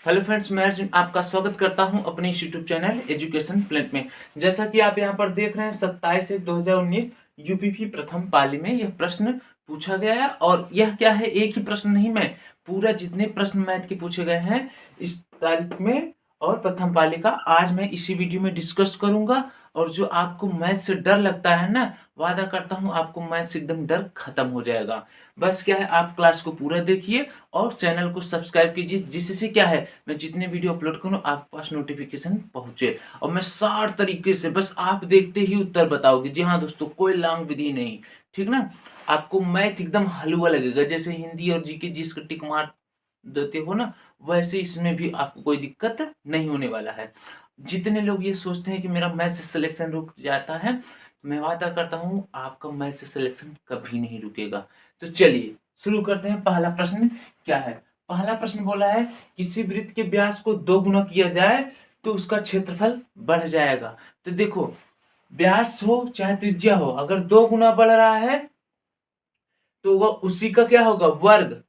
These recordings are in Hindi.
हेलो फ्रेंड्स, मैं अर्जुन आपका स्वागत करता हूं अपने यूट्यूब चैनल एजुकेशन प्लेट में। जैसा कि आप यहां पर देख रहे हैं 27/1/2019 यूपीपी प्रथम पाली में यह प्रश्न पूछा गया है। और यह क्या है, एक ही प्रश्न नहीं, मैं पूरा जितने प्रश्न मैथ के पूछे गए हैं इस तारीख में और प्रथम पाली का आज मैं इसी वीडियो में डिस्कस करूंगा। और जो आपको मैथ से डर लगता है ना, वादा करता हूं आपको मैथ से एकदम डर खत्म हो जाएगा। बस क्या है, आप क्लास को पूरा देखिए और चैनल को सब्सक्राइब कीजिए, जिससे क्या है मैं जितने वीडियो अपलोड करूं आपके पास नोटिफिकेशन पहुंचे। और मैं 60 तरीके से, बस आप देखते ही उत्तर बताओगे। जी हाँ दोस्तों, कोई लॉन्ग विधि नहीं, ठीक ना। आपको मैथ एकदम हलवा लगेगा, जैसे हिंदी और जीके जिसका टिक मार देते हो ना, वैसे इसमें भी आपको कोई दिक्कत नहीं होने वाला है। जितने लोग ये सोचते हैं कि मेरा मैथ से सिलेक्शन रुक जाता है, मैं वादा करता हूं आपका मैथ से सिलेक्शन कभी नहीं रुकेगा। तो चलिए शुरू करते हैं। पहला प्रश्न क्या है? पहला प्रश्न बोला है किसी वृत्त के व्यास को 2 गुना किया जाए तो उसका क्षेत्रफल बढ़ जाएगा। तो देखो, व्यास हो चाहे त्रिज्या हो, अगर 2 गुना बढ़ रहा है तो वह उसी का क्या होगा, वर्ग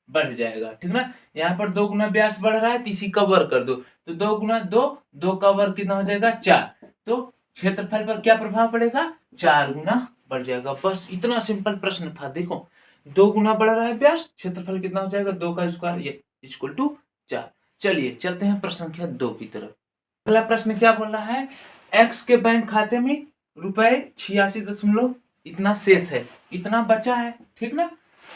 बढ़ जाएगा, ठीक ना। यहाँ पर 2 गुना व्यास बढ़ रहा है तो इसी का वर्ग कर दो, तो 2 गुना 2, 2 का वर्ग कितना हो जाएगा 4। तो क्षेत्रफल पर क्या प्रभाव पड़ेगा, 4 गुना बढ़ जाएगा। बस इतना सिंपल प्रश्न था। देखो, 2 गुना बढ़ रहा है व्यास, क्षेत्रफल कितना हो जाएगा, 2 का स्क्वायर इक्वल टू 4। चलिए चलते हैं प्रश्न संख्या 2 की तरफ। अगला प्रश्न क्या बोल रहा है, एक्स के बैंक खाते में रुपए 86 दशमलव इतना शेष है, इतना बचा है, ठीक ना।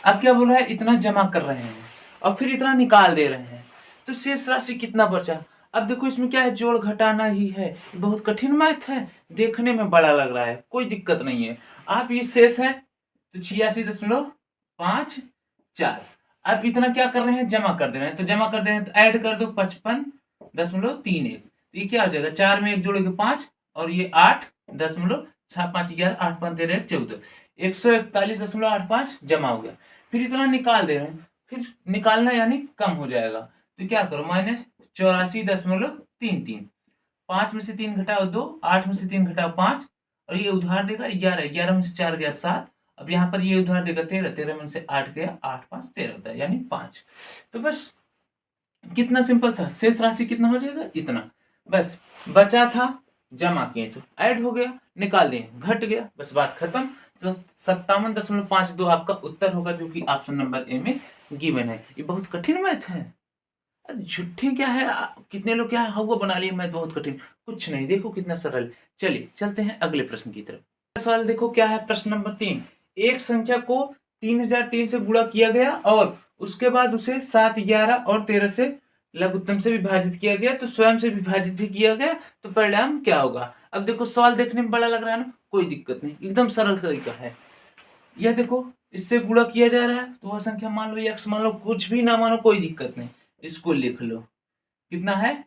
अब क्या बोल रहा है, इतना जमा कर रहे हैं और फिर इतना निकाल दे रहे हैं, तो शेष राशि कितना बचा। अब देखो इसमें क्या है, जोड़ घटाना ही है। बहुत कठिन मैथ है, देखने में बड़ा लग रहा है, कोई दिक्कत नहीं है। आप ये शेष है तो 86.54। अब इतना क्या कर रहे हैं, जमा कर दे रहे हैं, तो जमा कर दे रहे हैं तो ऐड कर दो 55.31। तो ये क्या हो जाएगा, 4 में 1 जोड़ोगे 5 और ये 8.6 5 11 8 5 13 14, 141.85 जमा हो गया। फिर इतना निकाल दे रहे हैं, फिर निकालना यानी कम हो जाएगा, तो क्या करो -84.33। 5 में से 3 घटाओ 2, 8 में से 3 घटाओ 5 और ये उधार देगा 11, 11 में से 4 गया 7। अब यहाँ पर ये उधार देगा 13, 13 में से 8 गया 8 5 13 होता है, यानी 5। तो बस कितना सिंपल था, शेष राशि कितना हो जाएगा, इतना। बस बचा था, जमा किए तो ऐड हो गया, निकाल दिए घट गया, बस बात खत्म। तो 57.52 आपका उत्तर होगा, जो कि ऑप्शन नंबर ए में गिवन है। ये बहुत कठिन मैथ है, झूठे क्या है, कितने लोग क्या है हवा बना लिए मैथ बहुत कठिन, कुछ नहीं, देखो कितना सरल। चलिए चलते हैं अगले प्रश्न की तरफ। सवाल देखो क्या है, प्रश्न नंबर 3। एक संख्या को 3003 से गुणा किया गया और उसके बाद उसे 7, 11 और 13 से लघुत्तम से विभाजित किया गया, तो स्वयं से विभाजित भी किया गया, तो परिणाम क्या होगा। अब देखो सवाल देखने में बड़ा लग रहा है ना, कोई दिक्कत नहीं, एकदम सरल तरीका है। यह देखो, इससे गुणा किया जा रहा है तो वह संख्या मान लो x मान लो, कुछ भी ना मानो कोई दिक्कत नहीं, इसको लिख लो। कितना है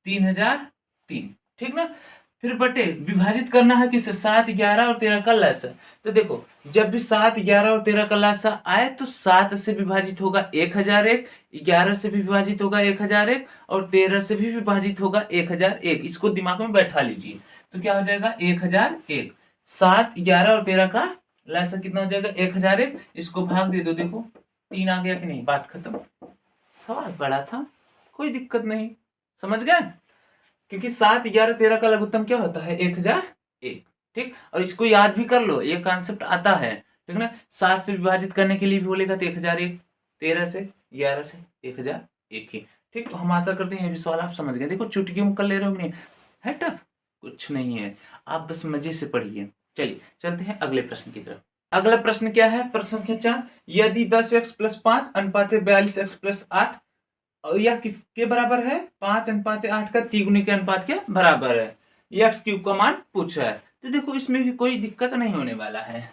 3003, ठीक ना। फिर बटे विभाजित करना है किससे, 7, 11 और 13 का लसा। तो देखो जब भी 7, 11 और 13 का लसा आए तो 7 से विभाजित होगा 1001, 11 से भी विभाजित होगा 1001 और 13 से भी विभाजित होगा 1001। इसको दिमाग में बैठा लीजिए, तो क्या हो जाएगा 1001। 7, 11 और 13 का लसा कितना हो जाएगा 1001। इसको भाग दे दो, देखो 3 आ गया कि नहीं, बात खत्म। सवाल बड़ा था, कोई दिक्कत नहीं, समझ गए। क्योंकि 7, 11, 13 का लघुत्तम क्या होता है 1001, ठीक। और इसको याद भी कर लो, ये कॉन्सेप्ट आता है, ठीक ना। 7 से विभाजित करने के लिए भी बोलेगा तो 1001, 13 से 11 से 1001 ही, ठीक। तो हम आशा करते हैं ये भी सवाल आप समझ गए। देखो चुटकियों में कर ले रहे हो नहीं है, टफ कुछ नहीं है, आप बस मजे से पढ़िए। चलिए चलते हैं अगले प्रश्न की तरफ। अगला प्रश्न क्या है, प्रश्न संख्या 4। यदि 10x + 5 अनुपात 42x + 8 और यह किसके बराबर है, 5:8 का तिगुने के अनुपात के बराबर है, एक्स क्यूब का मान पूछा है, तो देखो इसमें भी कोई दिक्कत नहीं होने वाला है।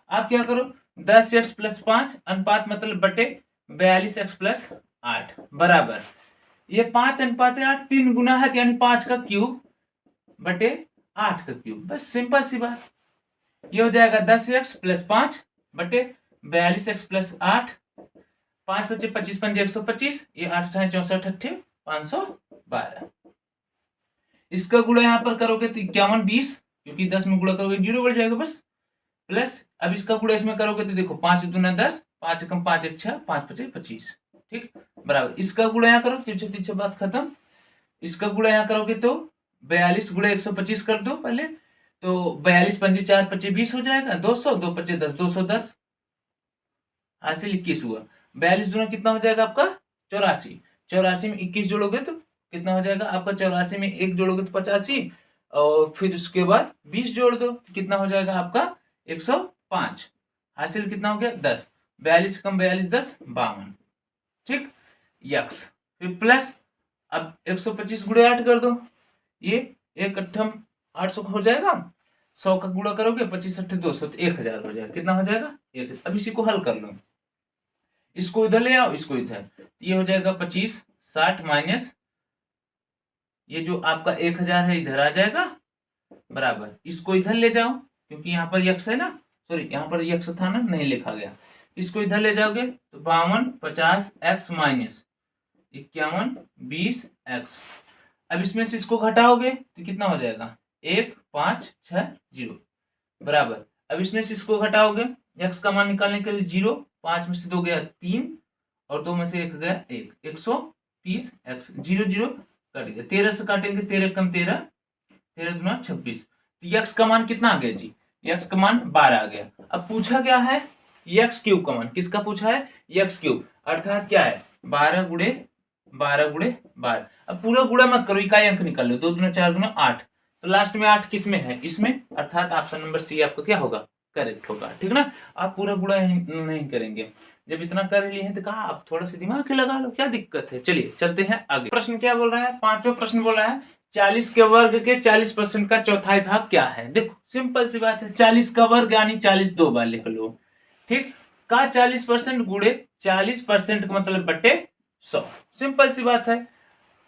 आप क्या करो, 10x + 5 अनुपात मतलब बटे 42x + 8 बराबर, ये 5:8 3 गुना है, यानी 5 का क्यूब बटे 8 का क्यूब, बस सिंपल सी बात। ये हो जाएगा 10x + 5 बटे 42x + 8, 5 × 25 = 125, ये 8 × 64 = 512। इसका गुणा यहाँ पर करोगे तो 51 20, क्योंकि 10 में गुणा करोगे 0 बढ़ जाएगा बस, प्लस अब इसका गुणा इसमें करोगे तो देखो 5 × 2 = 10, 5 × 5 = 6, 5 × 5 = 25। ठीक, बराबर इसका गुणा यहाँ करो, पीछे पीछे बात खत्म। इसका गुणा यहाँ करोगे तो 42 गुणा 125 कर दो पहले, तो 42 पंजे 4 25 20 हो जाएगा, 200 2 25 10 210, हासिल 21 हुआ। 42 गुना कितना हो जाएगा आपका 84, 84 में 21 जोड़ोगे तो कितना हो जाएगा आपका, 84 में 1 जोड़ोगे तो 85, और फिर उसके बाद 20 जोड़ दो तो कितना हो जाएगा आपका 105, हासिल कितना हो गया 10, 42 कम 42 10 52, ठीक, यक्स, फिर प्लस, अब 125 गुणे 8 कर दो, ये 1 अट्ठम 800 हो जाएगा, 100 का गुणा करोगे 25 अट्ठे 200 तो 1000 हो जाएगा, कितना हो जाएगा 1000। अब इसी को हल कर लो, इसको इधर ले आओ, इसको इधर, ये हो जाएगा 25 60 माइनस ये जो आपका 1000 है इधर आ जाएगा, बराबर इसको इधर ले जाओ क्योंकि यहाँ पर यक्स है ना, सॉरी यहाँ पर यक्स था ना, नहीं लिखा गया, इसको इधर ले जाओगे तो 52 50 एक्स माइनस 51 20 एक्स। अब इसमें से इसको घटाओगे तो कितना हो जाएगा 1 5 6 0, बराबर, अब इसमें से इसको घटाओगे, एक्स का मान निकालने के लिए 0, 5 में से 2 गया 3 और 2 में से 1 गया 1, 130 एक्स, 0 0 कट गया, 13 से काटेंगे 13 कम 13, 13 दूना 26, तो यक्स का मान कितना आ गया जी, यक्स का मान 12 आ गया। अब पूछा क्या है यक्स क्यूब का मान, किसका पूछा है यक्स क्यूब, अर्थात क्या है 12 गुणे 12 गुणे 12। अब पूरा गुणा मत करो, इकाई अंक निकाल लो, 2 दूना 4 दूना 8, तो लास्ट में 8 किस में है इसमें, अर्थात ऑप्शन नंबर सी आपका क्या होगा करेक्ट होगा, ठीक ना। आप पूरा गुणा नहीं करेंगे, जब इतना कर लिए हैं तो कहा आप थोड़ा सा दिमाग लगा लो, क्या दिक्कत है। चलिए चलते हैं आगे, प्रश्न क्या बोल रहा है, पांचवा प्रश्न बोल रहा है 40 के वर्ग के 40% का चौथाई भाग क्या है। देखो सिंपल सी बात है, 40 का वर्ग यानी 40 दो बार लिख लो, ठीक, का 40% गुणे 40% का मतलब बटे 100, सिंपल सी बात है।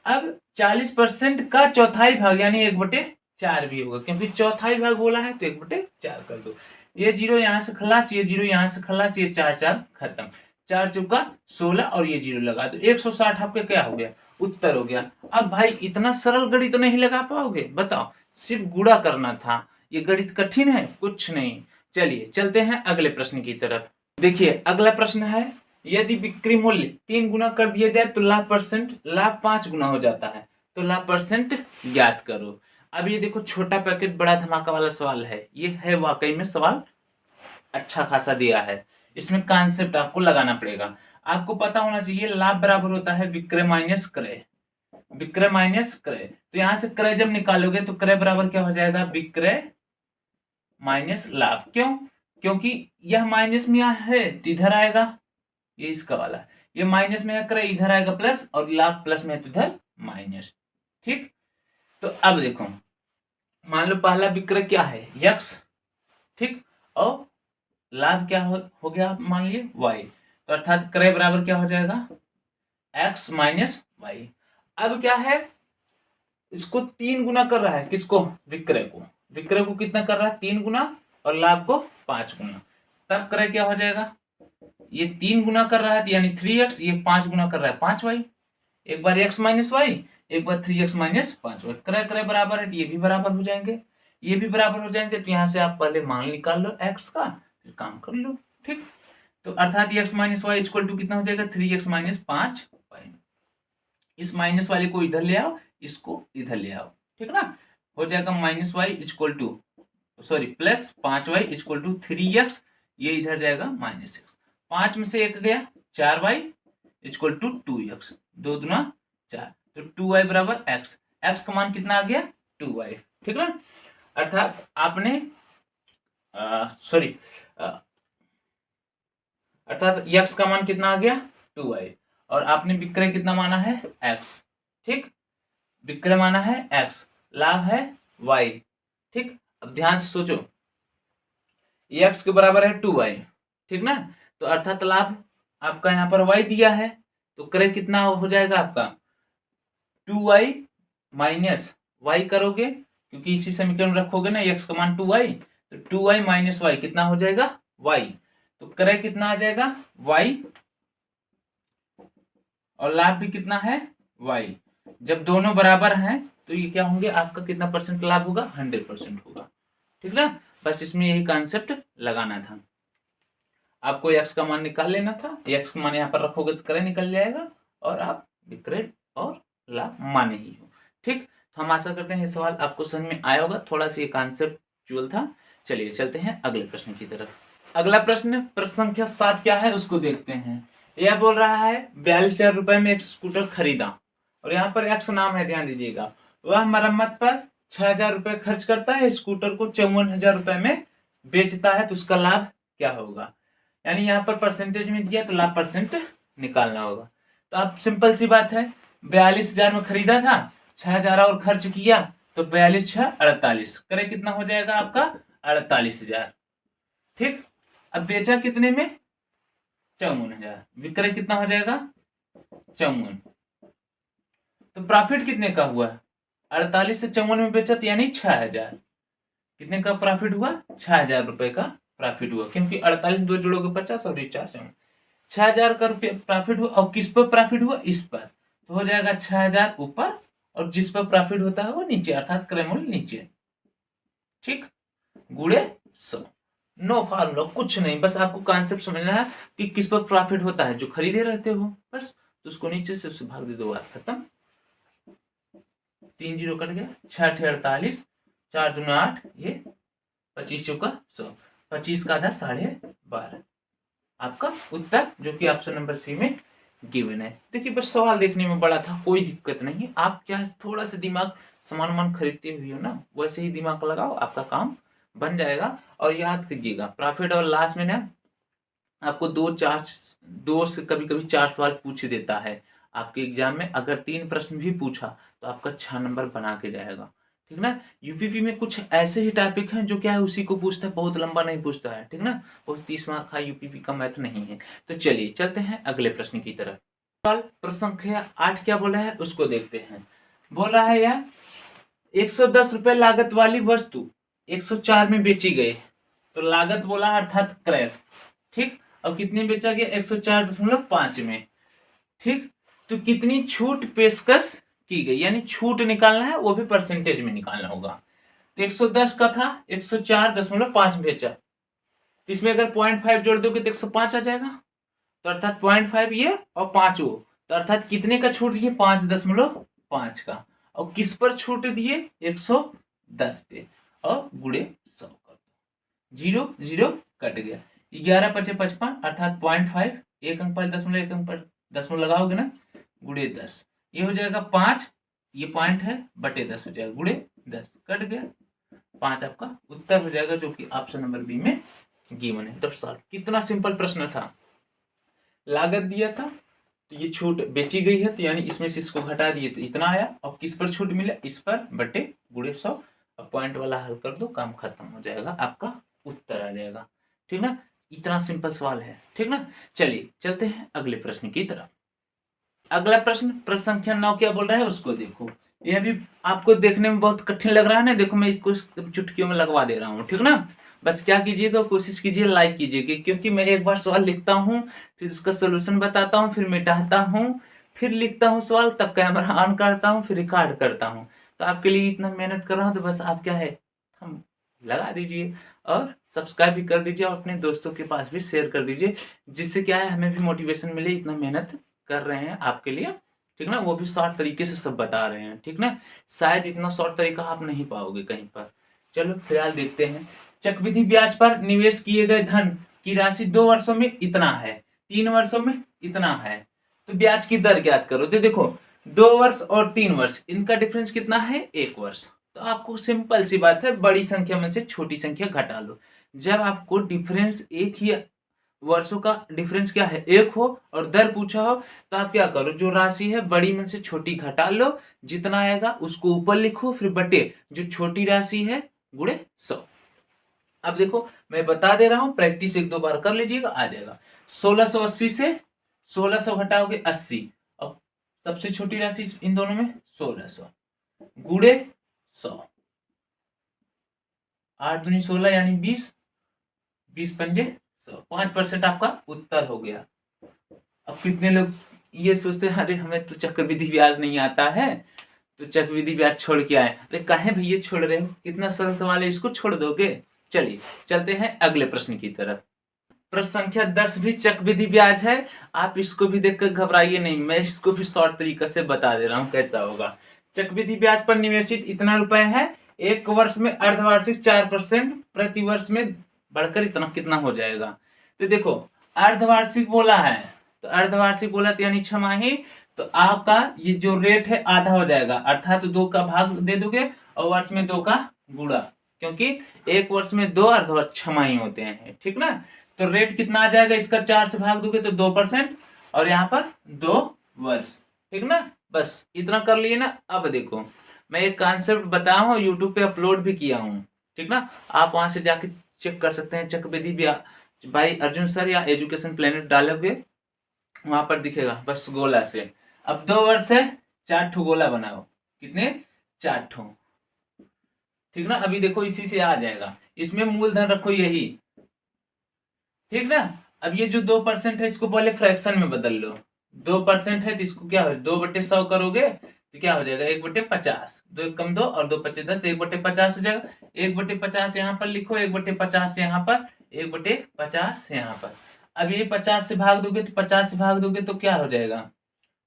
अब 40% का चौथाई भाग यानी 1/4 भी होगा, क्योंकि चौथाई भाग बोला है तो 1/4 कर दो, ये 0 यहां से खलास, ये 0 यहां से खलास, ये 4 4 खत्म, 4 चौका 16 और ये 0 लगा दो, 160 आपका क्या हो गया उत्तर हो गया। अब भाई इतना सरल गणित तो नहीं लगा पाओगे, बताओ, सिर्फ गुणा करना था, ये गणित कठिन है कुछ नहीं। चलिए चलते हैं अगले प्रश्न की तरफ। देखिए अगला प्रश्न है, यदि बिक्री मूल्य 3 गुना कर दिया जाए तो लाभ 5 गुना हो जाता है, तो लाभ परसेंट ज्ञात करो। अब ये देखो छोटा पैकेट बड़ा धमाका वाला सवाल है, ये है वाकई में सवाल अच्छा खासा दिया है, इसमें कॉन्सेप्ट आपको लगाना पड़ेगा। आपको पता होना चाहिए लाभ बराबर होता है विक्रय माइनस क्रय, विक्रय माइनस क्रय, तो यहां से क्रय जब निकालोगे तो क्रय बराबर क्या हो जाएगा विक्रय माइनस लाभ, क्यों, क्योंकि यह माइनस में है तो इधर आएगा, ये इसका वाला, ये माइनस में है क्रय इधर आएगा प्लस, और लाभ प्लस में है तो इधर माइनस, ठीक। तो अब देखो मान लो पहला विक्रय क्या है यक्स, ठीक, और लाभ क्या हो गया मान लिए वाई, तो अर्थात क्रय बराबर क्या हो जाएगा एक्स माइनस वाई। अब क्या है इसको 3 गुना कर रहा है, किसको विक्रय को, विक्रय को कितना कर रहा है 3 गुना और लाभ को 5 गुना, तब क्रय क्या हो जाएगा, ये 3 गुना कर रहा है यानी 3x, ये 5 गुना कर रहा है 5y, एक बार x माइनस वाई एक बार 3x माइनस 5y, क्रय क्रय बराबर है तो ये भी बराबर हो जाएंगे, ये भी बराबर हो जाएंगे, तो यहाँ से आप पहले मान निकाल लो x का, फिर काम कर लो, ठीक। तो अर्थात x minus Y equal to कितना हो जाएगा 3x माइनस 5y, इस माइनस वाले को इधर ले आओ, इसको इधर ले आओ, ठीक ना, हो जाएगा minus Y equal to sorry plus 5y equal to 3x, ये इधर जाएगा माइनस एक्स, 5 में से 1 गया 4y इक्वल टू 2x, 2 दूना 4, तो 2y बराबर x, x का मान कितना आ गया 2y, ठीक ना। अर्थात आपने अर्थात x का मान कितना आ गया 2y, और आपने विक्रय कितना माना है x, ठीक, विक्रय माना है x, लाभ है y, ठीक। अब ध्यान से सोचो x के बराबर है 2y, ठीक ना, तो अर्थात लाभ आपका यहाँ पर y दिया है, तो क्रय कितना हो जाएगा आपका 2y माइनस y करोगे, क्योंकि इसी समीकरण रखोगे ना x का मान 2y, तो 2y माइनस y कितना हो जाएगा y, तो क्रय कितना आ जाएगा y और लाभ भी कितना है y, जब दोनों बराबर हैं तो ये क्या होंगे आपका कितना परसेंट लाभ होगा 100% होगा, ठीक ना। बस इसमें यही कॉन्सेप्ट लगाना था। आपको x का मान निकाल लेना था, x का मान यहाँ पर रखोगे तो क्रय निकल जाएगा और आप विक्रय और लाभ माने ही हो। ठीक, तो हम आशा करते हैं ये सवाल आपको समझ में आया होगा, थोड़ा सा ये कॉन्सेप्चुअल था। चलिए चलते हैं अगले प्रश्न की तरफ। अगला प्रश्न संख्या 7 क्या है उसको देखते हैं। यह बोल रहा है 42,000 रुपए में एक स्कूटर खरीदा और यहाँ पर एक्स नाम है, ध्यान दीजिएगा। वह मरम्मत पर 6,000 रुपए खर्च करता है, स्कूटर को 54,000 रुपए में बेचता है, तो उसका लाभ क्या होगा। यानी यहाँ पर परसेंटेज में दिया तो लाभ परसेंट निकालना होगा। तो आप सिंपल सी बात है, 42,000 में खरीदा था, 6,000 और खर्च किया तो 42 6 48, करे कितना हो जाएगा आपका 48,000। ठीक, अब बेचा कितने में 54,000, विक्रय कितना हो जाएगा 54, तो प्रॉफिट कितने का हुआ 48 से 54 में बेचा तो यानी 6,000। कितने का प्रॉफिट हुआ 6,000 रुपए का प्रॉफिट हुआ, क्योंकि 48 दो जोड़ोगे 50 और 4 6,000 का रुपया प्रॉफिट हुआ। और किस पर प्रॉफिट हुआ, इस पर, तो हो जाएगा 6,000 ऊपर और जिस पर प्रॉफिट होता है वो नीचे, अर्थात क्रय मूल्य नीचे। ठीक, गुणे 100, नो फार्मूला कुछ नहीं, बस आपको कॉन्सेप्ट समझना है कि किस पर प्रॉफिट होता है, जो खरीदे रहते हो बस, तो उसको नीचे से उससे भाग दे दो, बात खत्म। 3 जीरो कट गया, 6 48, 4 दूना 8, ये 25 चौका 100, 25 का आधा 12.5, आपका उत्तर जो कि ऑप्शन नंबर सी में गिवन है। देखिए बस सवाल देखने में बड़ा था, कोई दिक्कत नहीं, आप क्या थोड़ा सा दिमाग सामान खरीदते हुए हो ना, वैसे ही दिमाग लगाओ, आपका काम बन जाएगा। और याद कीजिएगा प्रॉफिट और लॉस में ना आपको दो से कभी कभी 4 सवाल पूछ देता है आपके एग्जाम में। अगर 3 प्रश्न भी पूछा तो आपका 6 नंबर बना के जाएगा। ठीक ना, यूपीपी में कुछ ऐसे ही टॉपिक हैं जो क्या है उसी को पूछता है, बहुत लंबा नहीं पूछता है। ठीक ना, बहुत 30 मार्क का यूपीपी का मैथ नहीं है। तो चलिए चलते हैं अगले प्रश्न की तरफ। सवाल प्रश्न संख्या 8 क्या बोला है उसको देखते हैं। बोल रहा है यार 110 रुपए लागत वाली वस्तु 104 में बेची गई, तो लागत बोला अर्थात क्रय। ठीक, और कितने बेचा गया 104.5 में। ठीक, तो कितनी छूट पेशकश की गई, यानी छूट निकालना है, वो भी परसेंटेज में निकालना होगा। तो 110 का था, 104.5 बेचा, तो इसमें अगर 0.5 जोड़ दोगे तो 105 आ जाएगा, तो अर्थात 0.5 ये और 5 वो, तो अर्थात कितने का छूट दिए 5.5 का, और किस पर छूट दिए 110 पे, और गुणे 100 कर दो, 0 0 कट गया, 11 5 55 अर्थात 0.5, एक अंक पर दशमलव, एक अंक पर दशमलव लगाओगे ना, गुणे 10, ये हो जाएगा 5, ये पॉइंट है बटे 10 हो जाएगा, गुणे 10 कट गया 5, आपका उत्तर हो जाएगा जो कि ऑप्शन नंबर बी में गिवन है। तो सॉल्व, कितना सिंपल प्रश्न था, लागत दिया था तो ये छूट बेची गई है, तो यानी इसमें से इसको घटा दिए तो इतना आया, और किस पर छूट मिला इस पर, बटे गुणे 100, अब पॉइंट वाला हल कर दो, काम खत्म हो जाएगा, आपका उत्तर आ जाएगा। ठीक ना, इतना सिंपल सवाल है। ठीक ना, चलिए चलते हैं अगले प्रश्न की तरफ। अगला प्रश्न संख्या 9 क्या बोल रहा है उसको देखो। यह भी आपको देखने में बहुत कठिन लग रहा है ना, देखो मैं इसको चुटकियों में लगवा दे रहा हूँ। ठीक ना, बस क्या कीजिएगा, कोशिश कीजिए लाइक कीजिएगा, क्योंकि मैं एक बार सवाल लिखता हूँ, फिर उसका सोल्यूशन बताता हूँ, फिर मिटाता हूँ, फिर लिखता हूँ सवाल, तब कैमरा ऑन करता हूँ, फिर रिकॉर्ड करता हूँ। तो आपके लिए इतना मेहनत कर रहा हूँ, तो बस आप क्या है हम लगा दीजिए और सब्सक्राइब भी कर दीजिए और अपने दोस्तों के पास भी शेयर कर दीजिए, जिससे क्या है हमें भी मोटिवेशन मिले, इतना मेहनत कर रहे हैं आपके लिए। ठीक ना, वो भी शॉर्ट तरीके से सब बता रहे हैं। ठीक ना, शायद इतना शॉर्ट तरीका आप नहीं पाओगे कहीं पर। चलो फिलहाल देखते हैं। चक्रवृद्धि ब्याज पर निवेश किए गए धन की राशि 2 वर्षों में इतना है, 3 वर्षों में इतना है, तो ब्याज की दर ज्ञात करो। तो देखो 2 वर्ष और 3 वर्ष इनका डिफरेंस कितना है 1 वर्ष। तो आपको सिंपल सी बात है, बड़ी संख्या में से छोटी संख्या घटा लो। जब आपको डिफरेंस एक ही वर्षों का डिफरेंस क्या है 1 हो और दर पूछा हो, तो आप क्या करो, जो राशि है बड़ी में से छोटी घटा लो, जितना आएगा उसको ऊपर लिखो, फिर बटे जो छोटी राशि है गुणे 100। अब देखो मैं बता दे रहा हूं, प्रैक्टिस 1-2 बार कर लीजिएगा, आ जाएगा। 1680 से 1600 घटाओगे 80, अब सबसे छोटी राशि इन दोनों में 1600 गुणे 100, 8 दूनी 16 यानी 20, 20 पंजे 100, 5% आपका उत्तर हो गया। अब कितने लोग ये सोचते हैं अरे हमें तो चक्रवृद्धि ब्याज नहीं आता है, तो चक्रवृद्धि ब्याज छोड़ के आए। अरे काहे भैया छोड़ रहे हो, कितना सरल सवाल है, इसको छोड़ दोगे। चलिए चलते हैं अगले प्रश्न की तरफ। प्रश्न संख्या 10 भी चक्रवृद्धि ब्याज है। आप इसको भी देखकर घबराइए नहीं, मैं इसको भी शॉर्ट तरीके से बता दे रहा हूँ कैसा होगा। चक्रवृद्धि ब्याज पर निवेशित इतना रुपए है, एक वर्ष में अर्धवार्षिक 4%, प्रति वर्ष में बढ़कर इतना कितना हो जाएगा। तो देखो अर्धवार्षिक बोला है, तो अर्धवार्षिक बोला तो यानी 6 माही, तो आपका ये जो रेट है आधा हो जाएगा, अर्थात 2 का भाग दे दोगे और वर्ष में 2 का गुणा, क्योंकि एक वर्ष में 2 अर्धवर्ष 6 माही होते हैं, ठीक ना। तो रेट कितना आ जाएगा इसका, 4 से भाग दोगे तो 2%, और यहाँ पर 2 वर्ष, ठीक ना। बस इतना कर लिए ना। अब देखो मैं एक कॉन्सेप्ट बताया हूँ, यूट्यूब पे अपलोड भी किया हूँ, ठीक ना। आप वहां से जाके चेक कर सकते हैं, चक्रवृद्धि ब्याज बाई अर्जुन सर या एजुकेशन प्लेनेट डालोगे वहां पर दिखेगा। बस गोला से अब 2 वर्ष से 4 ठो गोला बनाओ, कितने, 4 ठो, ठीक ना। अभी देखो इसी से आ जाएगा, इसमें मूलधन रखो यही, ठीक ना। अब ये जो 2% है इसको पहले फ्रैक्शन में बदल लो, 2% है तो इसको क्या हो, 2/100 करोगे तो क्या हो जाएगा, 1/50, 2 एक कम 2 और 2 पच्चे 10, 1/50 हो जाएगा। 1/50 यहाँ पर लिखो, 1/50 यहाँ पर, 1/50 यहाँ पर। अब ये 50 से भाग दोगे तो 50 से भाग दोगे तो क्या हो जाएगा,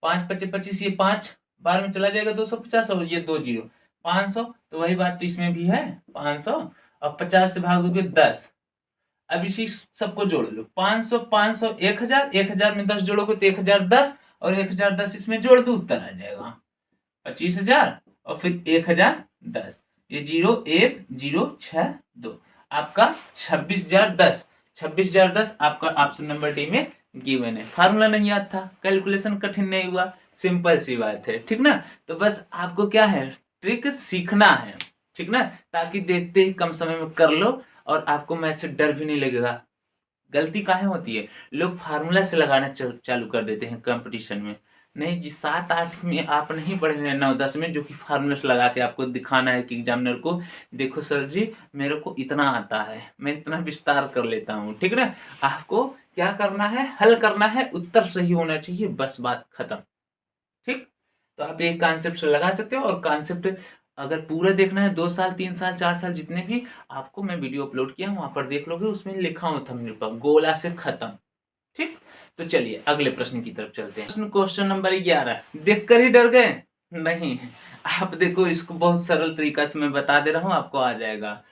5 पच्चे 25, ये 5 बार में चला जाएगा 250, और ये 2 जीरो 500, तो वही बात तो इसमें भी है 500, और 50 से भाग दोगे 10। अब इसी सबको जोड़ लो, 500 500 1000, 1000 में 10 जोड़ोगे तो 1010, और 1010 इसमें जोड़ दो, उत्तर आ जाएगा 25,000, और फिर 1010, ये 01062, आपका 26,010, 26,010 आपका ऑप्शन नंबर डी में गिवन है। फार्मूला नहीं याद था, कैलकुलेशन कठिन नहीं हुआ, सिंपल सी बात है, ठीक ना। तो बस आपको क्या है, ट्रिक सीखना है, ठीक ना, ताकि देखते ही कम समय में कर लो और आपको मैथ से डर भी नहीं लगेगा। गलती काहे होती है, लोग फार्मूला से लगाना चालू कर देते हैं कंपटीशन में। नहीं जी, 7-8 में आप नहीं पढ़ रहे हैं, 9-10 में, जो कि फार्मूला से लगा के आपको दिखाना है कि एग्जामिनर को, देखो सर जी मेरे को इतना आता है, मैं इतना विस्तार कर लेता हूँ, ठीक ना। आपको क्या करना है, हल करना है, उत्तर सही होना चाहिए, बस बात खत्म, ठीक। तो आप एक कॉन्सेप्ट से लगा सकते हो, और कॉन्सेप्ट अगर पूरा देखना है 2 साल 3 साल 4 साल जितने भी, आपको मैं वीडियो अपलोड किया वहां पर देख लोगे, उसमें लिखा हूं थंबनेल पर, गोला से खत्म, ठीक। तो चलिए अगले प्रश्न की तरफ चलते हैं। क्वेश्चन नंबर 11, देखकर ही डर गए, नहीं, आप देखो इसको बहुत सरल तरीका से मैं बता दे रहा हूं, आपको आ जाएगा।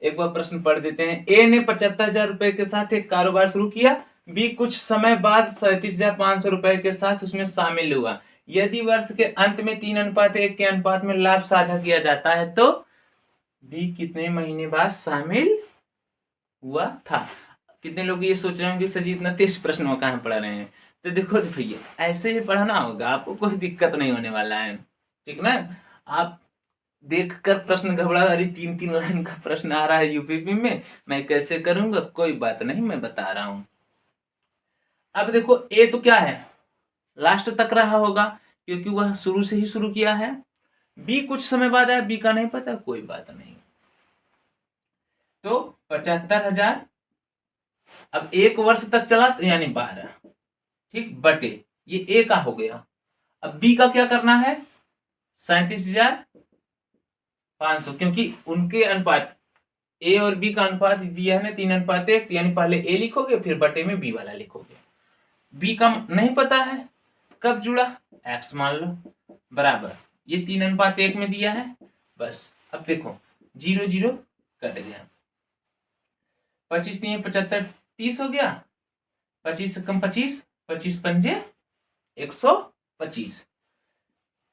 एक बार प्रश्न पढ़ देते हैं। ए ने 75,000 रुपए के साथ एक कारोबार शुरू किया, बी कुछ समय बाद 37,500 रुपए के साथ उसमें शामिल हुआ। यदि वर्ष के अंत में 3:1 के अनुपात में लाभ साझा किया जाता है तो बी कितने महीने बाद शामिल हुआ था। कितने लोग ये सोच रहे होंगे सर जी इतना तेज प्रश्न कहां पढ़ा रहे हैं। तो देखो भैया ऐसे ही पढ़ना होगा, आपको कोई दिक्कत नहीं होने वाला है, ठीक ना। आप देखकर प्रश्न घबरा, अरे 3-3 लाइन का प्रश्न आ रहा है यूपीपी में, मैं कैसे करूंगा, कोई बात नहीं, मैं बता रहा हूं। अब देखो ए तो क्या है, लास्ट तक रहा होगा क्योंकि वह शुरू से ही शुरू किया है। बी कुछ समय बाद आया, बी का नहीं पता, कोई बात नहीं। तो 75,000 अब 1 वर्ष तक चला तो यानी 12, ठीक, बटे ये ए का हो गया। अब बी का क्या करना है, 37,500, क्योंकि उनके अनुपात ए और बी का अनुपात दिया है ना 3:1, यानी पहले ए लिखोगे फिर बटे में बी वाला लिखोगे। बी का नहीं पता है, कब जुड़ा, एक्स मान लो, बराबर ये 3:1 में दिया है, बस। अब देखो 0 0 कट गया, 25 3 75 30 हो गया, 25 से कम 25, 25 पंजे 125,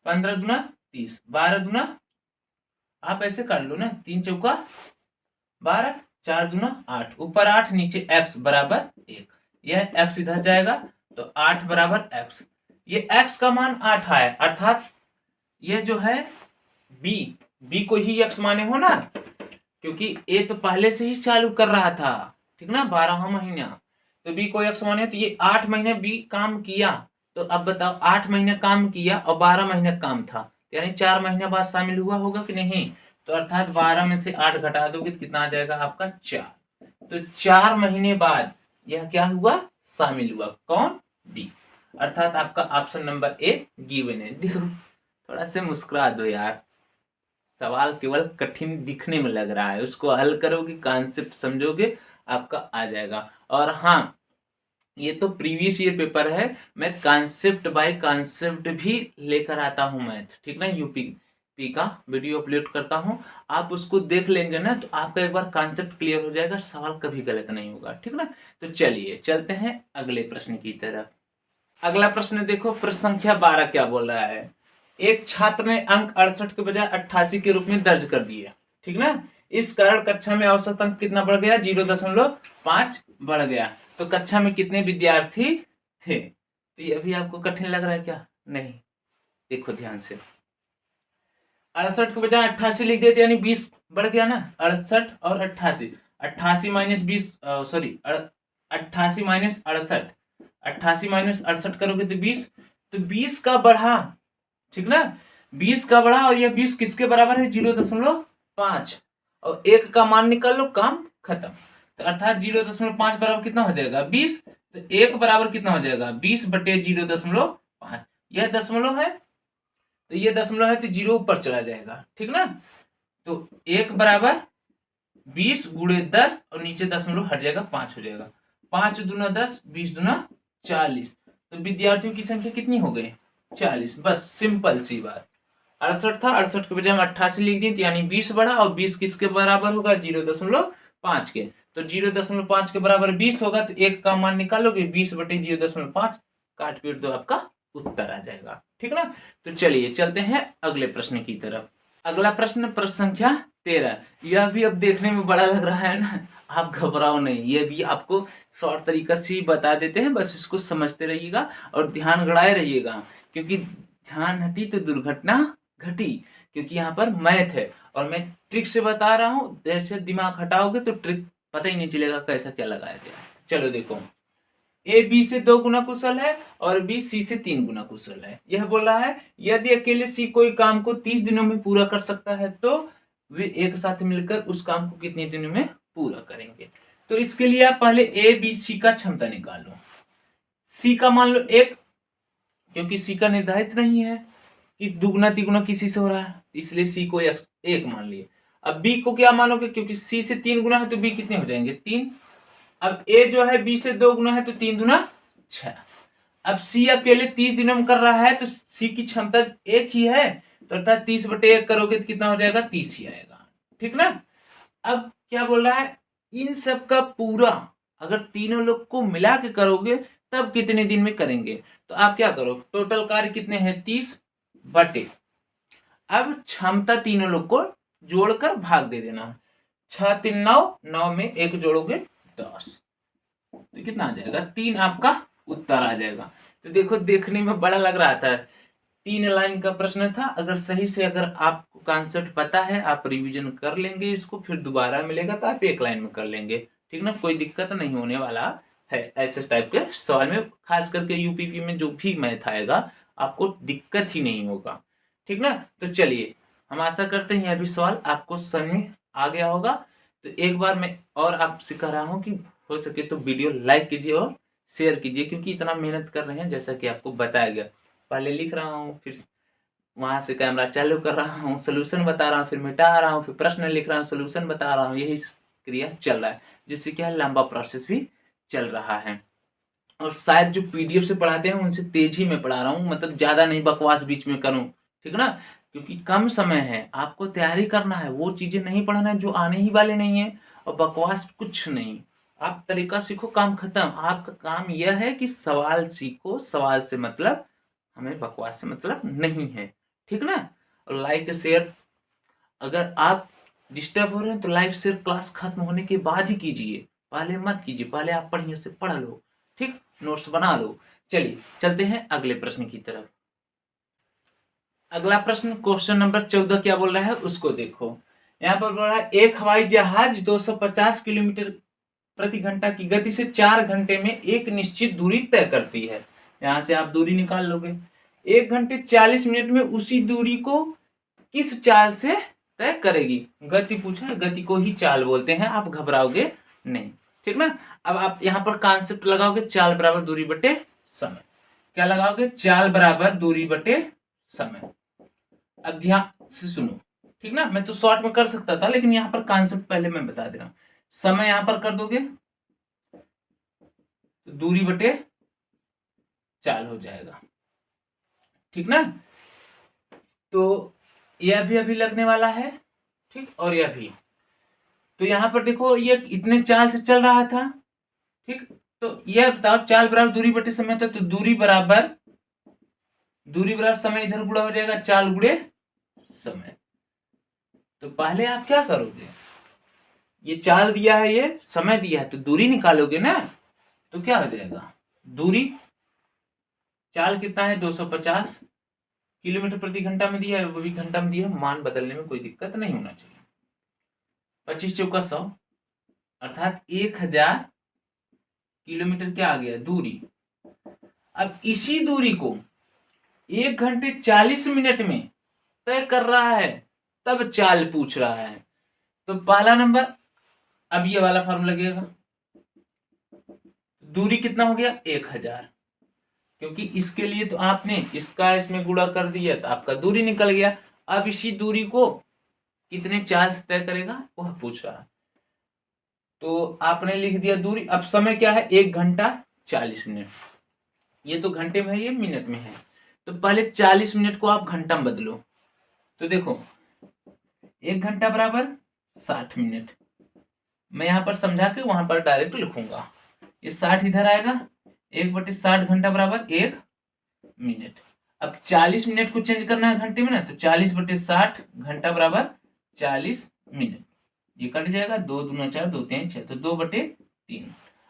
15 दूना 30, 12 दूना आप ऐसे कर लो ना, 3 चौका 12, 4 दूना 8, ऊपर 8 नीचे x बराबर 1, यह x इधर जाएगा तो 8 बराबर x, ये x का मान 8 आया, अर्थात यह जो है b को ही x माने हो ना, क्योंकि a तो पहले से ही चालू कर रहा था, ठीक ना, 12वां महीना, तो b को x माने, तो ये 8 महीने b काम किया। तो अब बताओ 8 महीने काम किया और 12 महीने काम था, यानी 4 महीने बाद शामिल हुआ होगा कि नहीं। तो अर्थात 12 में से 8 घटा दोगे तो कितना आ जाएगा आपका 4, तो 4 महीने बाद यह क्या हुआ, शामिल हुआ, कौन, बी। अर्थात आपका ऑप्शन नंबर ए गिवन है। देखो थोड़ा से मुस्कुरा दो यार, सवाल केवल कठिन दिखने में लग रहा है, उसको हल करोगे, कॉन्सेप्ट समझोगे, आपका आ जाएगा। और हाँ, ये तो प्रीवियस ईयर पेपर है, मैं कॉन्सेप्ट बाय कॉन्सेप्ट भी लेकर आता हूँ मैथ, ठीक ना, यूपी पी का वीडियो अपलोड करता हूँ, आप उसको देख लेंगे ना तो आपका एक बार कॉन्सेप्ट क्लियर हो जाएगा, सवाल कभी गलत नहीं होगा, ठीक ना। तो चलिए चलते हैं अगले प्रश्न की तरफ। अगला प्रश्न देखो, प्रश्न संख्या 12 क्या बोल रहा है। एक छात्र ने अंक 68 के बजाय 88 के रूप में दर्ज कर दिए, ठीक ना। इस कारण कक्षा में औसत अंक कितना बढ़ गया, 0.5 बढ़ गया। तो कक्षा में कितने विद्यार्थी थे। तो ये अभी आपको कठिन लग रहा है क्या, नहीं, देखो ध्यान से। 68 के बजाय 88 लिख देते, यानी 20 बढ़ गया ना। 68 और 88, 88 माइनस 20, सॉरी 88 माइनस 68, 88 माइनस 68 करोगे तो 20, तो 20 का बढ़ा, ठीक ना, 20 का बढ़ा, और यह 20 किसके बराबर है, 0.5, और एक का मान निकाल लो, काम खत्म। तो अर्थात 0.5 बराबर कितना हो जाएगा, 20। तो एक बराबर कितना हो जाएगा, 20 बटे 0.5, यह दशमलव है, तो ये दशमलव है तो 0 ऊपर चला जाएगा, ठीक ना। तो एक बराबर 20 गुणे 10 और नीचे दशमलव हट जाएगा, 5 हो जाएगा। 5 दूना 10, 20 दूना 40। तो विद्यार्थियों की संख्या कितनी हो गई, 40। बस सिंपल सी बात। 68 था, 68 के बजाय हम 88 लिख दिए, यानी 20 बढ़ा, और 20 किसके बराबर होगा, 0.5 के। तो 0.5 के बराबर 20 होगा, तो एक का मान निकालोगे, 20 बटे 0.5, काट पीट दो, आपका उत्तर आ जाएगा, ठीक ना। तो चलिए चलते हैं अगले प्रश्न की तरफ। अगला प्रश्न, प्रश्न संख्या 13। यह भी अब देखने में बड़ा लग रहा है ना, आप घबराओ नहीं, ये भी आपको शॉर्ट तरीका से ही बता देते हैं, बस इसको समझते रहिएगा और ध्यान गड़ाए रहिएगा, क्योंकि ध्यान हटी तो दुर्घटना घटी, क्योंकि यहाँ पर मैथ है और मैं ट्रिक से बता रहा हूँ, जैसे दिमाग हटाओगे तो ट्रिक पता ही नहीं चलेगा कैसा क्या लगाया गया। चलो देखो, ए बी से 2 गुना कुशल है और बी सी से 3 गुना कुशल है। यह बोल रहा है यदि अकेले सी कोई काम को 30 दिनों में पूरा कर सकता है तो वे एक साथ मिलकर उस काम को कितने दिनों में पूरा करेंगे। तो इसके लिए आप पहले ए बी सी का क्षमता निकाल लो। सी का मान लो 1, क्योंकि सी का निर्धारित नहीं है कि दुगुना तिगुना किसी से हो रहा है, इसलिए सी को 1 मान लिए। अब बी को क्या मानोगे, क्योंकि सी से 3 गुना है तो बी कितने हो जाएंगे, 3। अब ए जो है बी से 2 गुना है तो 3 दूना 6। अब सी अकेले 30 दिनों में कर रहा है तो सी की क्षमता 1 ही है, तो अर्थात 30 बटे 1 करोगे तो कितना हो जाएगा, 30 ही आएगा, ठीक ना। अब क्या बोल रहा है, इन सब का पूरा अगर तीनों लोग को मिला के करोगे तब कितने दिन में करेंगे। तो आप क्या करो, टोटल कार्य कितने हैं, 30 बटे, अब क्षमता तीनों लोग को जोड़कर भाग दे देना। 6 3 9, 9 में 1 जोड़ोगे 10, तो कितना आ जाएगा, 3 आपका उत्तर आ जाएगा। तो देखो देखने में बड़ा लग रहा था, 3 लाइन का प्रश्न था, अगर सही से अगर आपको कॉन्सेप्ट पता है आप रिवीजन कर लेंगे इसको, फिर दोबारा मिलेगा तो आप 1 लाइन में कर लेंगे, ठीक ना, कोई दिक्कत नहीं होने वाला है ऐसे टाइप के सवाल में। खास करके यूपीपी में जो भी मैथ आएगा आपको दिक्कत ही नहीं होगा, ठीक ना। तो चलिए हम आशा करते हैं अभी सवाल आपको समझ में आ गया होगा। तो एक बार मैं और आपसे कह रहा हूँ कि हो सके तो वीडियो लाइक कीजिए और शेयर कीजिए, क्योंकि इतना मेहनत कर रहे हैं जैसा कि आपको बताया गया, पहले लिख रहा हूँ, फिर वहां से कैमरा चालू कर रहा हूँ, सोल्यूशन बता रहा हूँ, फिर मिटा रहा हूँ, फिर प्रश्न लिख रहा हूँ, सोल्यूशन बता रहा हूँ, यही क्रिया चल रहा है, जिससे क्या लंबा प्रोसेस भी चल रहा है। और शायद जो पीडीएफ से पढ़ाते हैं उनसे तेजी में पढ़ा रहा हूँ, मतलब ज्यादा नहीं बकवास बीच में करूँ, ठीक ना, क्योंकि कम समय है, आपको तैयारी करना है, वो चीजें नहीं पढ़ना है जो आने ही वाले नहीं है, और बकवास कुछ नहीं। आप तरीका सीखो, काम खत्म। आपका काम यह है कि सवाल सीखो, सवाल से मतलब, हमें बकवास से मतलब नहीं है, ठीक ना। और लाइक शेयर, अगर आप डिस्टर्ब हो रहे हैं तो लाइक शेयर क्लास खत्म होने के बाद ही कीजिए, पहले मत कीजिए, पहले आप पढ़िए से पढ़ लो, ठीक, नोट्स बना लो। चलिए चलते हैं अगले प्रश्न की तरफ। अगला प्रश्न क्वेश्चन नंबर 14 क्या बोल रहा है उसको देखो। यहाँ पर बोल रहा है एक हवाई जहाज 250 किलोमीटर प्रति घंटा की गति से 4 घंटे में एक निश्चित दूरी तय करती है। यहाँ से आप दूरी निकाल लोगे। 1 घंटे 40 मिनट में उसी दूरी को किस चाल से तय करेगी। गति पूछा है, गति को ही चाल बोलते हैं, आप घबराओगे नहीं, ठीक ना। अब आप यहाँ पर कॉन्सेप्ट लगाओगे, चाल बराबर दूरी बटे समय। क्या लगाओगे, चाल बराबर दूरी बटे समय। अब ध्यान से सुनो, ठीक ना, मैं तो शॉर्ट में कर सकता था लेकिन यहाँ पर कॉन्सेप्ट पहले मैं बता दे रहा हूँ। समय यहाँ पर कर दोगे तो दूरी बटे चाल हो जाएगा, ठीक ना। तो यह भी अभी लगने वाला है, ठीक, और यह भी। तो यहां पर देखो ये इतने चाल से चल रहा था, ठीक। तो यह बताओ चाल बराबर दूरी बटे समय था, तो दूरी बराबर समय इधर गुणा हो जाएगा चाल गुणे समय। तो पहले आप क्या करोगे, ये चाल दिया है, ये समय दिया है, तो दूरी निकालोगे ना। तो क्या हो जाएगा, दूरी, चाल कितना है 250 किलोमीटर प्रति घंटा में दिया है, वो भी घंटा में दिया है, मान बदलने में कोई दिक्कत नहीं होना चाहिए। 25 चौका 100 अर्थात 1000 किलोमीटर क्या आ गया दूरी। अब इसी दूरी को 1 घंटे 40 मिनट में तय कर रहा है, तब चाल पूछ रहा है। तो पहला नंबर, अब ये वाला फॉर्मूला लगेगा, दूरी कितना हो गया 1000, क्योंकि इसके लिए तो आपने इसका इसमें गुणा कर दिया तो आपका दूरी निकल गया। अब इसी दूरी को कितने चाल से तय करेगा वह पूछ रहा है। तो आपने लिख दिया दूरी। अब समय क्या है 1 घंटा 40 मिनट, ये तो घंटे में है, ये मिनट में है। तो पहले 40 मिनट को आप घंटा में बदलो। तो देखो 1 घंटा बराबर 60 मिनट, मैं यहां पर समझा के वहां पर डायरेक्ट लिखूंगा। ये 60 इधर आएगा, 1/60 घंटा बराबर 1 मिनट। अब 40 मिनट को चेंज करना है घंटे में ना, तो 40/60 घंटा बराबर 40 मिनट। ये कट जाएगा, 2 दूना 4, 2 3 6, तो 2/3।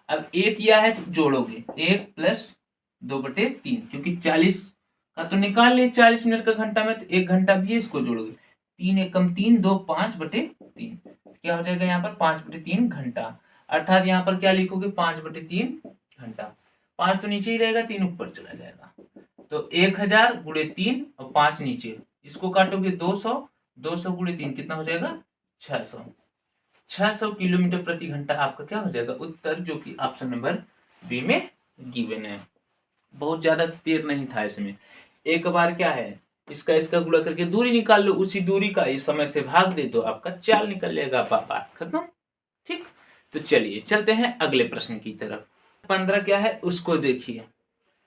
अब एक किया है तो जोड़ोगे 1 + 2/3, क्योंकि 40 का तो निकाल लिए 40 मिनट का घंटा में, तो 1 घंटा भी है, इसको जोड़ोगे 3 एकम 3, 2 5/3, क्या हो जाएगा यहाँ पर 5/3 घंटा। अर्थात यहाँ पर क्या लिखोगे 5/3 घंटा। 5 तो नीचे ही रहेगा, 3 ऊपर चला जाएगा। तो 1000 × 3 और 5 नीचे, इसको काटोगे 200, 200 × 3 कितना हो जाएगा 600। 600 किलोमीटर प्रति घंटा आपका क्या हो जाएगा उत्तर, जो कि ऑप्शन नंबर बी में गिवन है। बहुत ज्यादा देर नहीं था इसमें, एक बार क्या है इसका गुणा करके दूरी निकाल लो, उसी दूरी का इस समय से भाग दे दो, आपका चाल निकल जाएगा, बात खत्म, ठीक। तो चलिए चलते हैं अगले प्रश्न की तरफ। 15 क्या है उसको देखिए,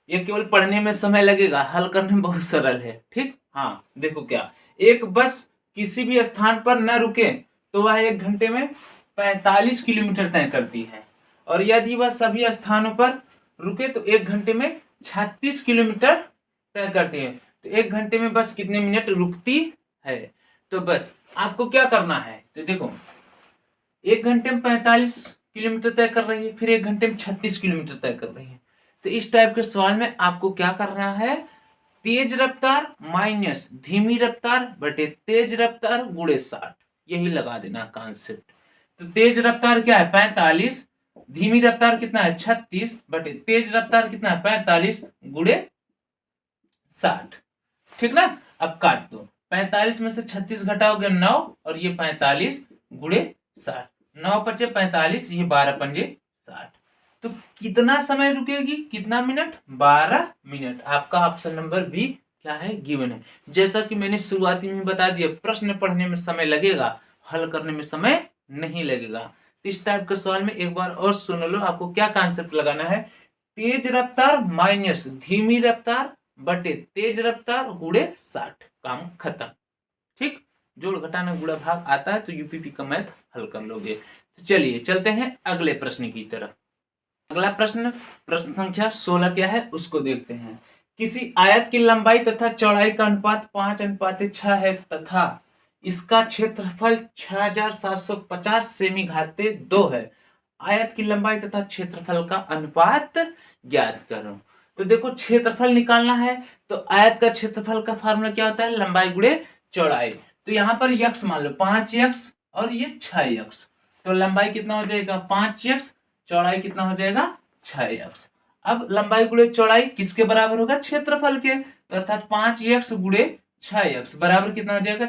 ये केवल पढ़ने में समय लगेगा, हल करने में बहुत सरल है, ठीक। हाँ देखो क्या, एक बस किसी भी स्थान पर न रुके तो वह 1 घंटे में 45 किलोमीटर तय करती है, और यदि वह सभी स्थानों पर रुके तो 1 घंटे में 36 किलोमीटर तय करती है। तो 1 घंटे में बस कितने मिनट रुकती है। तो बस आपको क्या करना है, तो देखो 1 घंटे में 45 किलोमीटर तय कर रही है, फिर 1 घंटे में 36 किलोमीटर तय कर रही है। तो इस टाइप के सवाल में आपको क्या करना है, तेज रफ्तार माइनस धीमी रफ्तार बटे तेज रफ्तार गुणे 60, यही लगा देना कॉन्सेप्ट। तो तेज रफ्तार क्या है 45, धीमी रफ्तार कितना है 36 बटे तेज रफ्तार कितना है 45 गुणे 60, ठीक ना। अब काट दो, 45 में से 36 घटाओगे 9, और ये 45 गुणे 60, 9 × 5 = 45, ये 12 × 5 = 60। तो कितना समय रुकेगी, कितना मिनट 12 मिनट। आपका ऑप्शन नंबर बी क्या है गिवन है। जैसा कि मैंने शुरुआती में बता दिया, प्रश्न पढ़ने में समय लगेगा, हल करने में समय नहीं लगेगा। इस टाइप के सवाल में एक बार और सुन लो, आपको क्या कॉन्सेप्ट लगाना है, तेज रफ्तार माइनस धीमी रफ्तार बटे तेज रफ्तार गुणे 60, काम खत्म, ठीक। जोड़ घटाना गुणा भाग आता है तो यूपीपी का मैथ हल कर लोगे। तो चलिए चलते हैं अगले प्रश्न की तरफ। अगला प्रश्न संख्या 16 क्या है उसको देखते हैं। किसी आयत की लंबाई तथा चौड़ाई का अनुपात 5:6 है तथा इसका क्षेत्रफल 6750 सेमी घाते 2 है। आयत की लंबाई तथा क्षेत्रफल का अनुपात ज्ञात करो। तो देखो क्षेत्रफल निकालना है, तो आयत का क्षेत्रफल का फार्मूला क्या होता है, लंबाई गुणे चौड़ाई। तो यहाँ पर यक्स मान लो 5x और ये 6x, तो लंबाई कितना हो जाएगा 5x, चौड़ाई कितना हो जाएगा 6x। अब लंबाई गुणे चौड़ाई किसके बराबर होगा, क्षेत्रफल के, तो अर्थात 5x गुणे 6x बराबर कितना हो जाएगा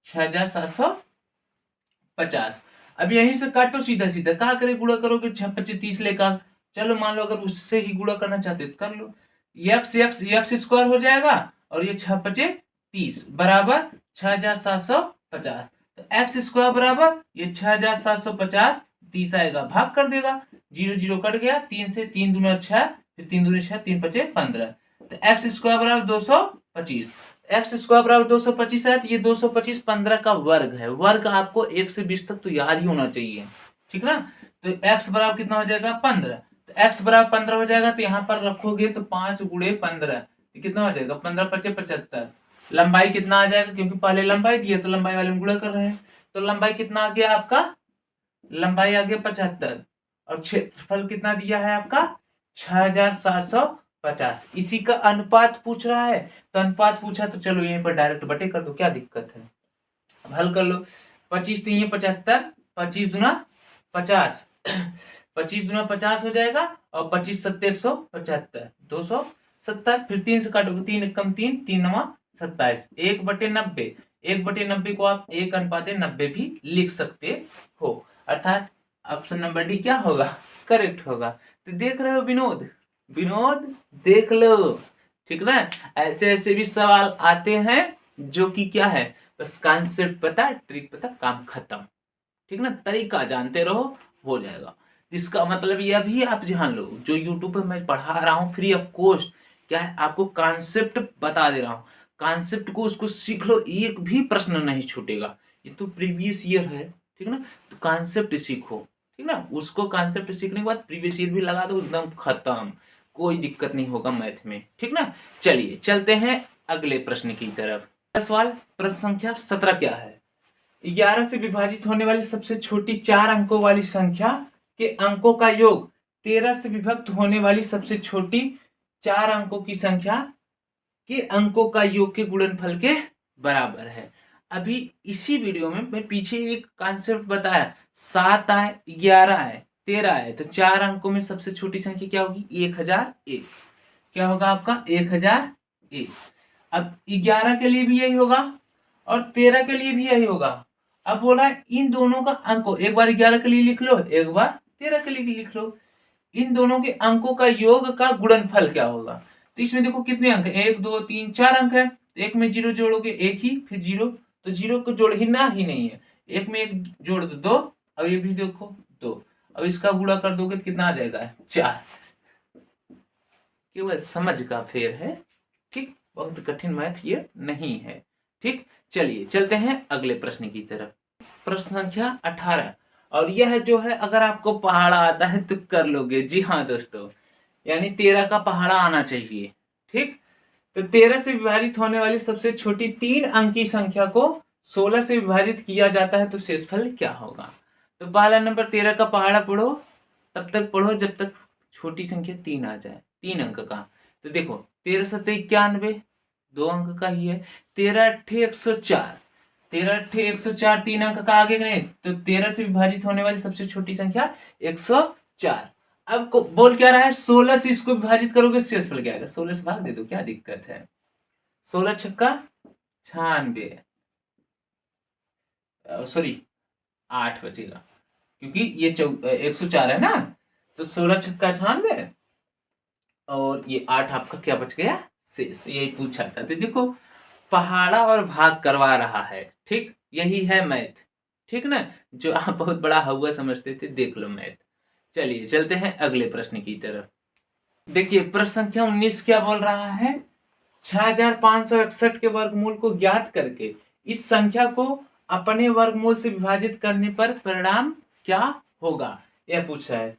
6750। अब यहीं से काटो सीधा सीधा, कहा करे गुणा करोगे 6×5 = 30 लेकर, चलो मान लो अगर उससे ही गुणा करना चाहते तो कर लो, x स्क्वायर हो जाएगा और ये 6×5 = 30 बराबर 6750। तो x स्क्वायर बराबर ये 6750 30 आएगा, भाग कर देगा, जीरो जीरो कट गया, 3 से 3 दूना 6, फिर 3 दूनी 6, 3 पचे 15। तो एक्स स्क्वायर बराबर 225। एक्स स्क्वायर बराबर 225 है, तो ये 225 15 का वर्ग है। वर्ग आपको 1 से 20 तक तो याद ही होना चाहिए, ठीक ना। तो एक्स बराबर कितना हो जाएगा 15। तो एक्स बराबर 15 हो जाएगा, तो यहाँ पर रखोगे तो 5 गुणे 15, तो कितना हो जाएगा 15 पचे 75। लंबाई कितना आ जाएगा, क्योंकि पहले लंबाई दी है तो लंबाई वाले में गुणा कर रहे हैं, तो लंबाई कितना आ गया आपका, लंबाई आ गया 75, और क्षेत्रफल कितना दिया है आपका 6750। इसी का अनुपात पूछ रहा है, तो अनुपात पूछा तो चलो यहीं पर डायरेक्ट बटे कर दो, क्या दिक्कत है। अब हल कर लो, 25 3 75, 25 दूना 50, 25 दूना 50 हो जाएगा, और 25 सत्ते 175, 270, फिर 3 से काटोगे, 3 कम 3, 3 नवा 27, 1/90। 1/90 को आप 1:90 भी लिख सकते हो, अर्थात ऑप्शन नंबर डी क्या होगा, करेक्ट होगा। तो देख रहे हो विनोद, विनोद देख लो, ठीक ना। ऐसे ऐसे भी सवाल आते हैं जो कि क्या है, बस कॉन्सेप्ट पता, ट्रिक पता, काम खत्म, ठीक ना। तरीका जानते रहो, हो जाएगा। इसका मतलब यह भी आप जान लो, जो यूट्यूब पर मैं पढ़ा रहा हूँ फ्री ऑफ कॉस्ट, क्या है आपको कॉन्सेप्ट बता दे रहा हूँ, कॉन्सेप्ट को उसको सीख लो, एक भी प्रश्न नहीं छूटेगा। ये तो प्रीवियस ईयर है, ठीक ना, तो कॉन्सेप्ट सीखो, ठीक ना। उसको कॉन्सेप्ट सीखने के बाद प्रीवियस ईयर भी लगा दो, एकदम खत्म, कोई दिक्कत नहीं होगा मैथ में, ठीक ना। चलिए चलते हैं अगले प्रश्न की तरफ। सवाल प्रश्न संख्या 17 क्या है, 11 से विभाजित होने वाली सबसे छोटी 4 अंकों वाली संख्या के अंकों का योग 13 से विभक्त होने वाली सबसे छोटी 4 अंकों की संख्या के अंकों का योग के गुणनफल के बराबर है। अभी इसी वीडियो में मैं पीछे एक कॉन्सेप्ट बताया, 7 आए, 11 आए, 13 आए, तो 4 अंकों में सबसे छोटी संख्या क्या होगी 1001। क्या होगा आपका 1001। अब 11 के लिए भी यही होगा और 13 के लिए भी यही होगा। अब बोला है इन दोनों का अंकों, एक बार 11 के लिए लिख लो, एक बार 13 के लिए भी लिख लो, इन दोनों के अंकों का योग का गुणनफल क्या होगा। तो इसमें देखो कितने अंक है, 1 2 3 4 अंक है, एक में जीरो जोड़ोगे एक ही, फिर जीरो, तो जीरो को जोड़ ही ना ही नहीं है, एक में एक जोड़ दो 2, और ये भी देखो 2, अब इसका गुणा कर दोगे तो कितना आ जाएगा 4। केवल समझ का फेर है, ठीक, बहुत कठिन मैथ ये नहीं है, ठीक। चलिए चलते हैं अगले प्रश्न की तरफ। प्रश्न संख्या 18, और यह जो है अगर आपको पहाड़ा आता है तो कर लोगे, जी हाँ दोस्तों, यानी 13 का पहाड़ा आना चाहिए, ठीक। तो 13 से विभाजित होने वाली सबसे छोटी 3 अंक की संख्या को 16 से विभाजित किया जाता है तो शेषफल क्या होगा। तो पहला नंबर 13 का पहाड़ा पढ़ो, तब तक पढ़ो जब तक छोटी संख्या 3 आ जाए, 3 अंक का। तो देखो 13 सत्ते 91, 2 अंक का ही है, 13 अट्ठे 104, 13 अट्ठे 104, 3 अंक का आगे नहीं, तो 13 से विभाजित होने वाली सबसे छोटी संख्या 104। अब बोल क्या रहा है 16 से इसको विभाजित करोगे शेषफल क्या आएगा, 16 से भाग दे दो, क्या दिक्कत है। 16 छक्का 96, सॉरी 8 बचेगा, क्योंकि ये 104 है ना, तो 16 छक्का 96, और ये 8 आपका क्या बच गया शेष, यही पूछा था। तो देखो पहाड़ा और भाग करवा रहा है, ठीक, यही है मैथ, ठीक ना, जो आप बहुत बड़ा हुआ समझते थे, देख लो मैथ। चलिए चलते हैं अगले प्रश्न की तरफ। देखिए प्रश्न संख्या 19 क्या बोल रहा है, 6561 के वर्गमूल को ज्ञात करके इस संख्या को अपने वर्गमूल से विभाजित करने पर परिणाम क्या होगा, यह पूछा है।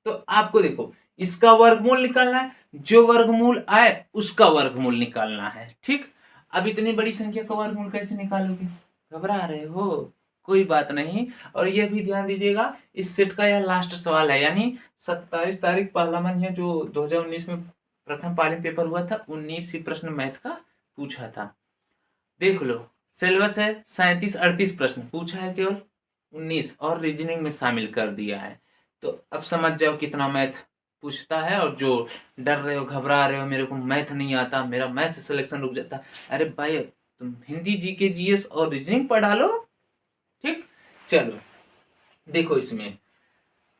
तो आपको देखो इसका वर्गमूल निकालना है, जो वर्गमूल आए उसका वर्गमूल निकालना है, ठीक। अब इतनी बड़ी संख्या का वर्गमूल कैसे निकालोगे, घबरा रहे हो, कोई बात नहीं। और यह भी ध्यान दीजिएगा इस सेट का यह लास्ट सवाल है, यानी 27 तारीख पहला महीना जो 2019 में प्रथम पाली पेपर हुआ था, 19 ही प्रश्न मैथ का पूछा था। देख लो सिलेबस है 37 38 प्रश्न पूछा है, केवल 19 और रीजनिंग में शामिल कर दिया है। तो अब समझ जाओ कितना मैथ पूछता है। और जो डर रहे हो घबरा रहे हो मेरे को मैथ नहीं आता, मेरा मैथ से सिलेक्शन रुक जाता, अरे भाई तुम हिंदी जीके जीएस और रीजनिंग पढ़ा लो, ठीक। चलो देखो इसमें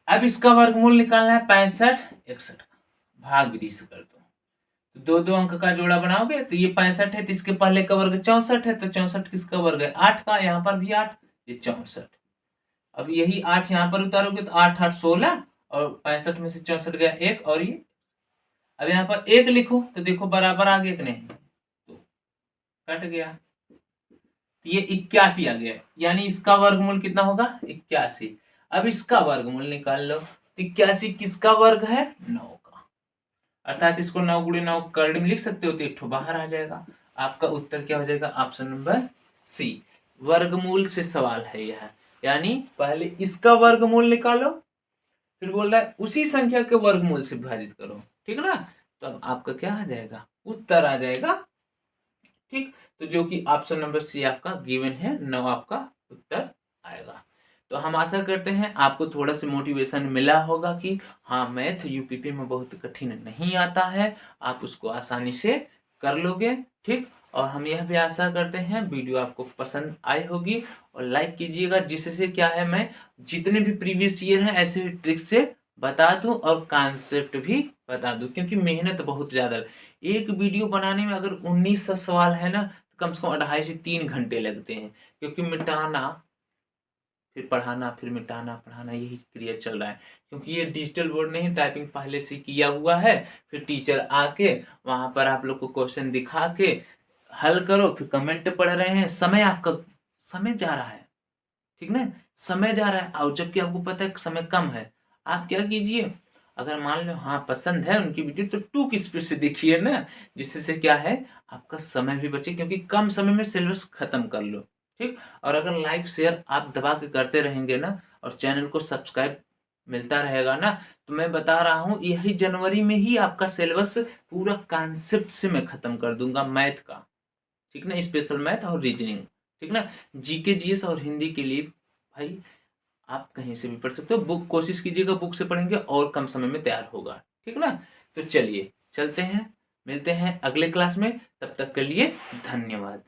अब इसका वर्गमूल निकालना है 65 61 का, भाग विधि से कर दो, तो 2 अंक का जोड़ा बनाओगे, तो ये 65 है तो इसके पहले का वर्ग 64 है, तो 64 किसका वर्ग है 8 का, यहाँ पर भी 8, ये 64। अब यही 8 यहाँ पर उतारोगे तो 8 8 16 और 65 में से 64 गया 1, और ये अब यहाँ पर 1 लिखो तो देखो बराबर आ गया कि नहीं, तो कट गया, तो ये 81 आ गया, यानी इसका वर्गमूल कितना होगा 81। अब इसका वर्गमूल निकाल लो, तो 81 किसका वर्ग है 9 का, अर्थात इसको 9 गुणे 9 करड़ में लिख सकते हो, तो एक ठो बाहर आ जाएगा। आपका उत्तर क्या हो जाएगा, ऑप्शन नंबर सी, वर्गमूल से सवाल है यह, यानी पहले इसका वर्गमूल निकालो, फिर बोल रहा है उसी संख्या के वर्गमूल से विभाजित करो, ठीक ना, तो अब आपका क्या आ जाएगा, उत्तर आ जाएगा। ठीक, तो जो कि ऑप्शन नंबर सी आपका गिवन है, 9 आपका उत्तर आएगा। तो हम आशा करते हैं आपको थोड़ा सा मोटिवेशन मिला होगा कि हाँ मैथ यूपीपी में बहुत कठिन नहीं आता है, आप उसको आसानी से कर लोगे। ठीक, और हम यह भी आशा करते हैं वीडियो आपको पसंद आई होगी, और लाइक कीजिएगा, जिससे क्या है मैं जितने भी प्रीवियस ईयर हैं ऐसे ही ट्रिक से बता दूं और कॉन्सेप्ट भी बता दूं, क्योंकि मेहनत बहुत ज़्यादा, एक वीडियो बनाने में अगर 1900 सवाल है ना, तो कम से कम 2.5 से 3 घंटे लगते हैं, क्योंकि मिटाना फिर पढ़ाना फिर मिटाना पढ़ाना यही क्रिया चल रहा है, क्योंकि ये डिजिटल बोर्ड नहीं, टाइपिंग पहले से किया हुआ है, फिर टीचर आके वहाँ पर आप लोग को क्वेश्चन दिखा के हल करो, फिर कमेंट पढ़ रहे हैं, समय आपका समय जा रहा है, ठीक ना, समय जा रहा है, और जबकि आपको पता है समय कम है, आप क्या कीजिए, अगर मान लो हाँ पसंद है उनकी वीडियो तो 2 की स्पीड से देखिए ना, जिससे से क्या है आपका समय भी बचे, क्योंकि कम समय में सिलेबस खत्म कर लो। ठीक, और अगर लाइक शेयर आप दबा के करते रहेंगे ना, और चैनल को सब्सक्राइब मिलता रहेगा ना, तो मैं बता रहा हूँ यही जनवरी में ही आपका सिलेबस पूरा कॉन्सेप्ट से मैं खत्म कर दूंगा मैथ का, ठीक ना, स्पेशल मैथ और रीजनिंग, ठीक ना, जीके जीएस और हिंदी के लिए भाई आप कहीं से भी पढ़ सकते हो, बुक कोशिश कीजिएगा बुक से पढ़ेंगे और कम समय में तैयार होगा, ठीक ना। तो चलिए चलते हैं, मिलते हैं अगले क्लास में, तब तक के लिए धन्यवाद।